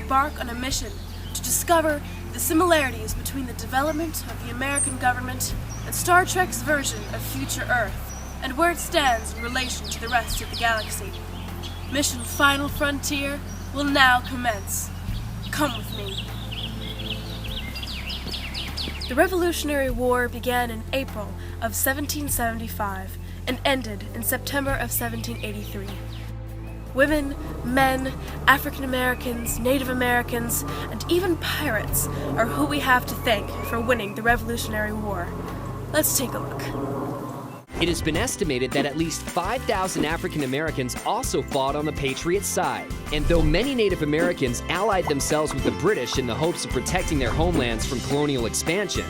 embark on a mission to discover the similarities between the development of the American government and Star Trek's version of future Earth, and where it stands in relation to the rest of the galaxy. Mission Final Frontier will now commence. Come with me. The Revolutionary War began in April of 1775 and ended in September of 1783. Women, men, African Americans, Native Americans, and even pirates are who we have to thank for winning the Revolutionary War. Let's take a look. It has been estimated that at least 5,000 African Americans also fought on the Patriots' side. And though many Native Americans allied themselves with the British in the hopes of protecting their homelands from colonial expansion,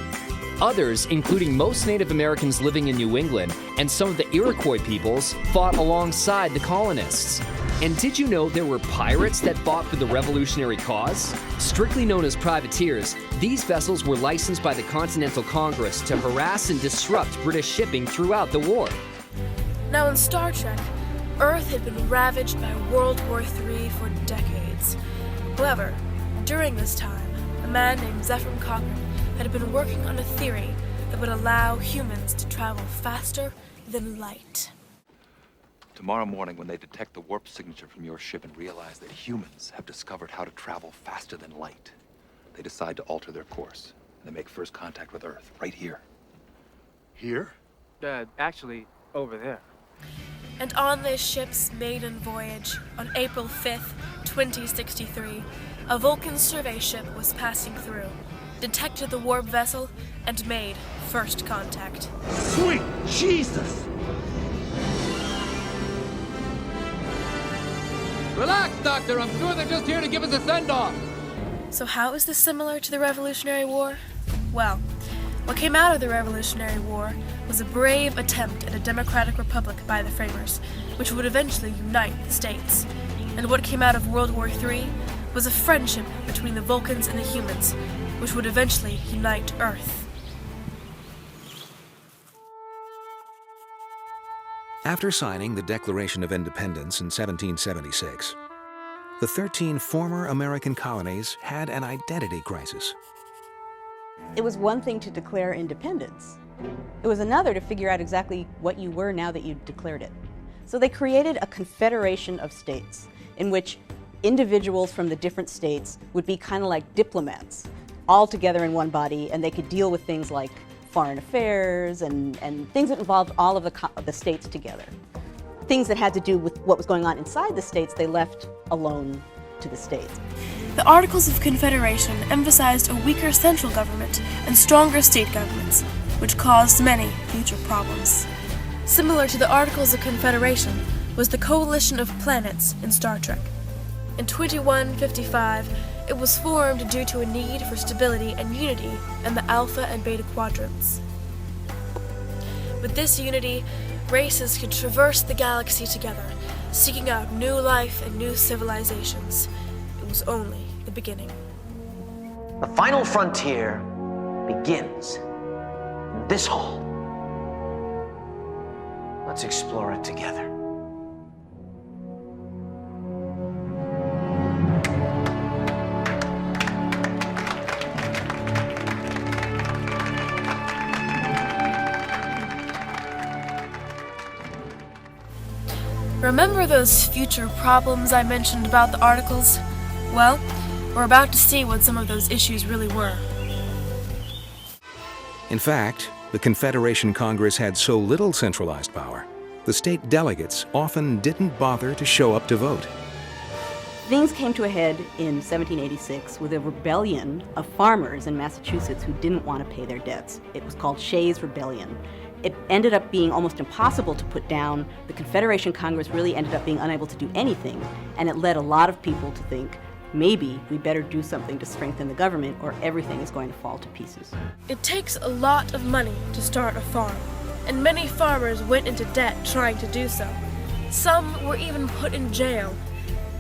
others, including most Native Americans living in New England and some of the Iroquois peoples, fought alongside the colonists. And did you know there were pirates that fought for the revolutionary cause? Strictly known as privateers, these vessels were licensed by the Continental Congress to harass and disrupt British shipping throughout the war. Now in Star Trek, Earth had been ravaged by World War III for decades. However, during this time, a man named Zefram Cochrane had been working on a theory that would allow humans to travel faster than light. Tomorrow morning, when they detect the warp signature from your ship and realize that humans have discovered how to travel faster than light, they decide to alter their course. They make first contact with Earth, right here. Here? Actually, over there. And on this ship's maiden voyage, on April 5th, 2063, a Vulcan survey ship was passing through, detected the warp vessel, and made first contact. Sweet Jesus! Relax, Doctor. I'm sure they're just here to give us a send-off. So how is this similar to the Revolutionary War? Well, what came out of the Revolutionary War was a brave attempt at a democratic republic by the framers, which would eventually unite the states. And what came out of World War III was a friendship between the Vulcans and the humans, which would eventually unite Earth. After signing the Declaration of Independence in 1776, the 13 former American colonies had an identity crisis. It was one thing to declare independence. It was another to figure out exactly what you were now that you'd declared it. So they created a confederation of states in which individuals from the different states would be kind of like diplomats, all together in one body, and they could deal with things like foreign affairs and things that involved all of the states together. Things that had to do with what was going on inside the states, they left alone to the states. The Articles of Confederation emphasized a weaker central government and stronger state governments, which caused many future problems. Similar to the Articles of Confederation was the Coalition of Planets in Star Trek. In 2155, it was formed due to a need for stability and unity in the Alpha and Beta quadrants. With this unity, races could traverse the galaxy together, seeking out new life and new civilizations. It was only the beginning. The final frontier begins in this hall. Let's explore it together. Remember those future problems I mentioned about the articles? Well, we're about to see what some of those issues really were. In fact, the Confederation Congress had so little centralized power, the state delegates often didn't bother to show up to vote. Things came to a head in 1786 with a rebellion of farmers in Massachusetts who didn't want to pay their debts. It was called Shays' Rebellion. It ended up being almost impossible to put down. The Confederation Congress really ended up being unable to do anything, and it led a lot of people to think, maybe we better do something to strengthen the government or everything is going to fall to pieces. It takes a lot of money to start a farm, and many farmers went into debt trying to do so. Some were even put in jail.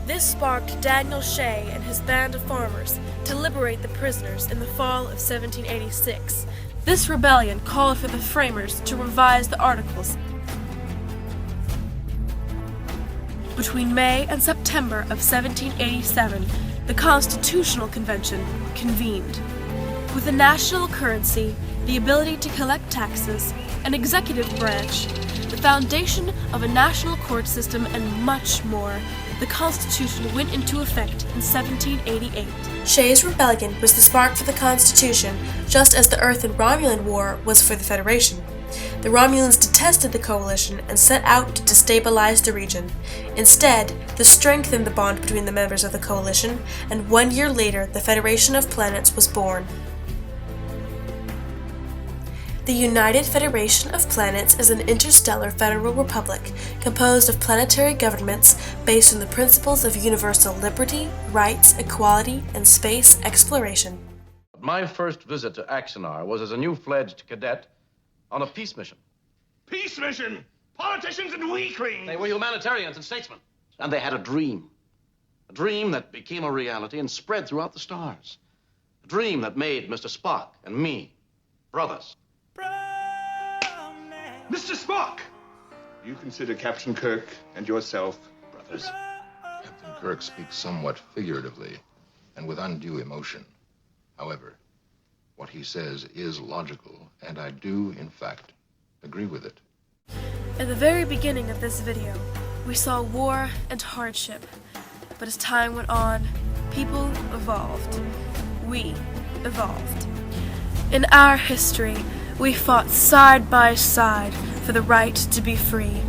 This sparked Daniel Shay and his band of farmers to liberate the prisoners in the fall of 1786. This rebellion called for the framers to revise the Articles. Between May and September of 1787, the Constitutional Convention convened. With a national currency, the ability to collect taxes, an executive branch, the foundation of a national court system, and much more, the Constitution went into effect in 1788. Shays' Rebellion was the spark for the Constitution, just as the Earth and Romulan War was for the Federation. The Romulans detested the coalition and set out to destabilize the region. Instead, this strengthened the bond between the members of the coalition, and 1 year later, the Federation of Planets was born. The United Federation of Planets is an interstellar federal republic composed of planetary governments based on the principles of universal liberty, rights, equality, and space exploration. My first visit to Axanar was as a new-fledged cadet on a peace mission. Peace mission! Politicians and weaklings! They were humanitarians and statesmen. And they had a dream. A dream that became a reality and spread throughout the stars. A dream that made Mr. Spock and me brothers. Mr. Spock! You consider Captain Kirk and yourself Brothers. Captain Kirk speaks somewhat figuratively and with undue emotion. However, what he says is logical, and I do, in fact, agree with it. At the very beginning of this video, we saw war and hardship. But as time went on, people evolved. We evolved. In our history, we fought side by side for the right to be free,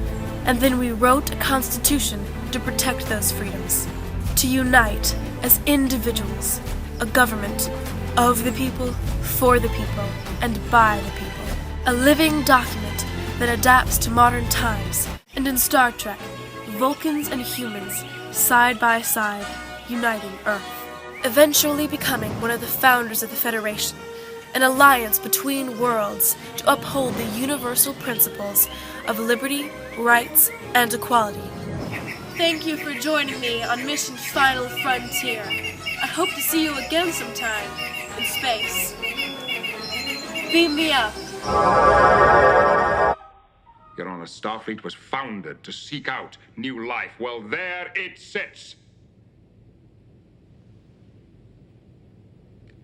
and then we wrote a constitution to protect those freedoms, to unite as individuals, a government of the people, for the people, and by the people. A living document that adapts to modern times. And in Star Trek, Vulcans and humans, side by side, uniting Earth. Eventually becoming one of the founders of the Federation, an alliance between worlds to uphold the universal principles of liberty, rights, and equality. Thank you for joining me on Mission Final Frontier. I hope to see you again sometime in space. Beam me up. Your Honor, Starfleet was founded to seek out new life. Well, there it sits.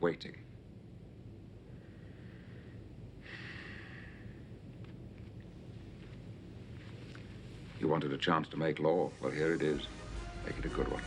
Waiting. You wanted a chance to make law. Well, here it is. Make it a good one.